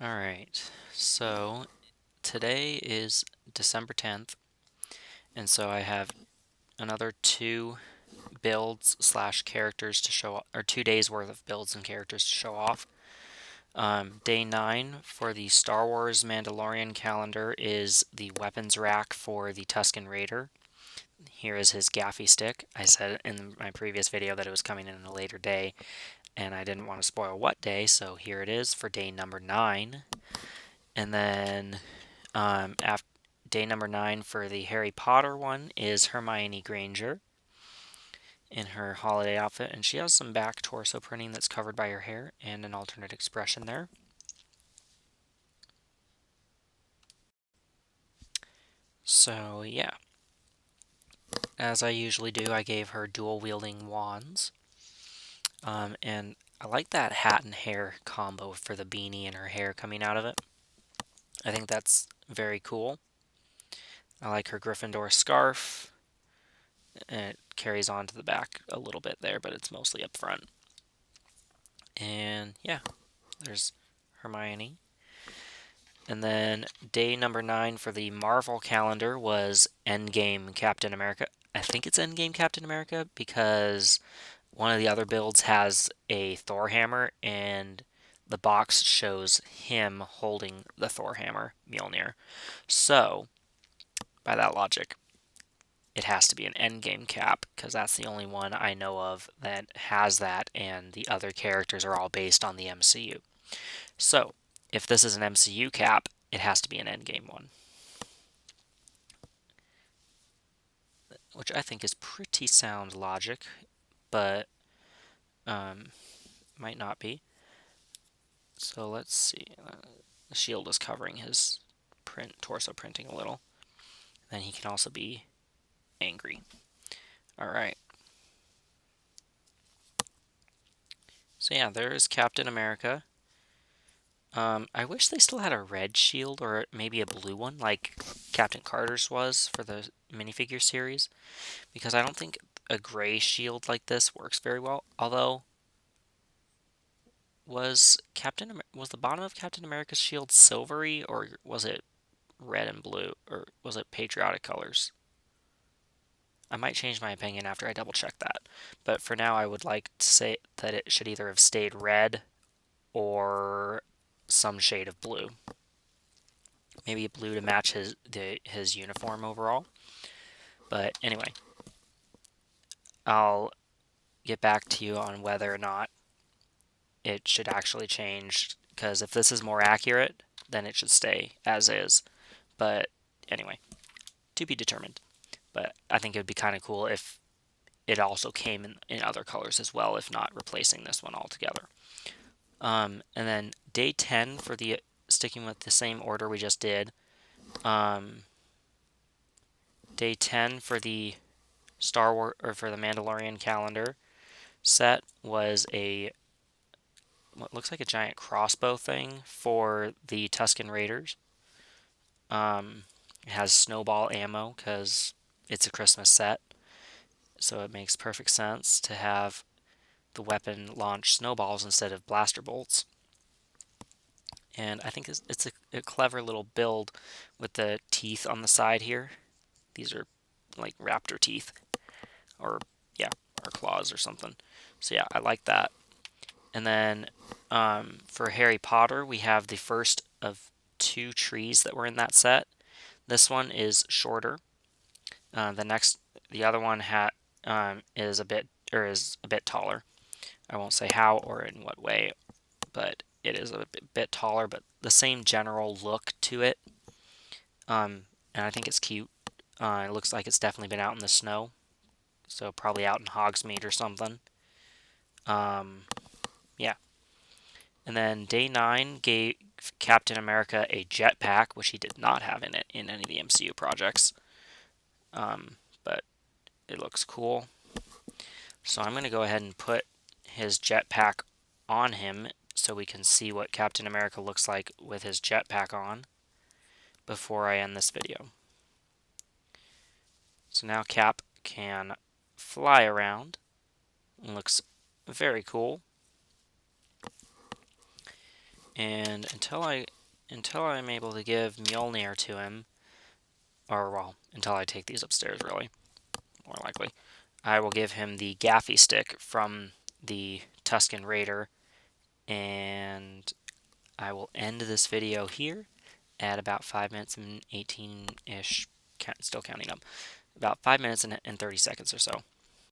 Alright, so today is December 10th, and so I have another two builds slash characters to show, or 2 days worth of builds and characters to show off. Day 9 for the Star Wars Mandalorian calendar is the weapons rack for the Tusken Raider. Here is his gaffy stick. I said in my previous video that it was coming in a later day, and I didn't want to spoil what day, so here it is for day number 9. And then after day number 9 for the Harry Potter one is Hermione Granger in her holiday outfit, and she has some back torso printing that's covered by her hair and an alternate expression there. So yeah, as I usually do, I gave her dual wielding wands, and I like that hat and hair combo for the beanie and her hair coming out of it. I think that's very cool. I like her Gryffindor scarf, and it carries on to the back a little bit there, but it's mostly up front. And yeah, there's Hermione. And then day number 9 for the Marvel calendar was Endgame Captain America. I think it's Endgame Captain America because one of the other builds has a Thor hammer, and the box shows him holding the Thor hammer, Mjolnir. So, by that logic, it has to be an Endgame Cap because that's the only one I know of that has that, and the other characters are all based on the MCU. So, if this is an MCU cap, it has to be an Endgame one, which I think is pretty sound logic, but might not be. So let's see. The shield is covering his torso printing a little. Then he can also be angry. All right. So yeah, there is Captain America. I wish they still had a red shield or maybe a blue one like Captain Carter's was for the minifigure series, because I don't think a gray shield like this works very well. Although, was the bottom of Captain America's shield silvery, or was it red and blue, or was it patriotic colors? I might change my opinion after I double check that. But for now, I would like to say that it should either have stayed red or some shade of blue. Maybe blue to match his uniform overall. But anyway, I'll get back to you on whether or not it should actually change, because if this is more accurate, then it should stay as is. But anyway, to be determined. But I think it would be kind of cool if it also came in other colors as well, if not replacing this one altogether. And then day 10 for the, sticking with the same order we just did, day 10 for the Star Wars, or for the Mandalorian calendar set, was a what looks like a giant crossbow thing for the Tusken Raiders. It has snowball ammo because it's a Christmas set, so it makes perfect sense to have the weapon launch snowballs instead of blaster bolts. And I think it's a clever little build with the teeth on the side here. These are like raptor teeth, or yeah, or claws or something. So yeah, I like that. And then for Harry Potter, we have the first of 2 trees that were in that set. This one is shorter. The other one is a bit taller. I won't say how or in what way, but it is a bit taller, but the same general look to it. And I think it's cute. It looks like it's definitely been out in the snow, so probably out in Hogsmeade or something. Yeah. And then day 9 gave Captain America a jetpack, which he did not have in it in any of the MCU projects. But it looks cool. So I'm going to go ahead and put his jetpack on him so we can see what Captain America looks like with his jetpack on before I end this video. So now Cap can fly around. It looks very cool. And until I'm able to give Mjolnir to him, or well, until I take these upstairs, really, more likely, I will give him the Gaffy stick from the Tusken Raider, and I will end this video here at about 5 minutes and 18-ish, still counting up, about 5 minutes and 30 seconds or so.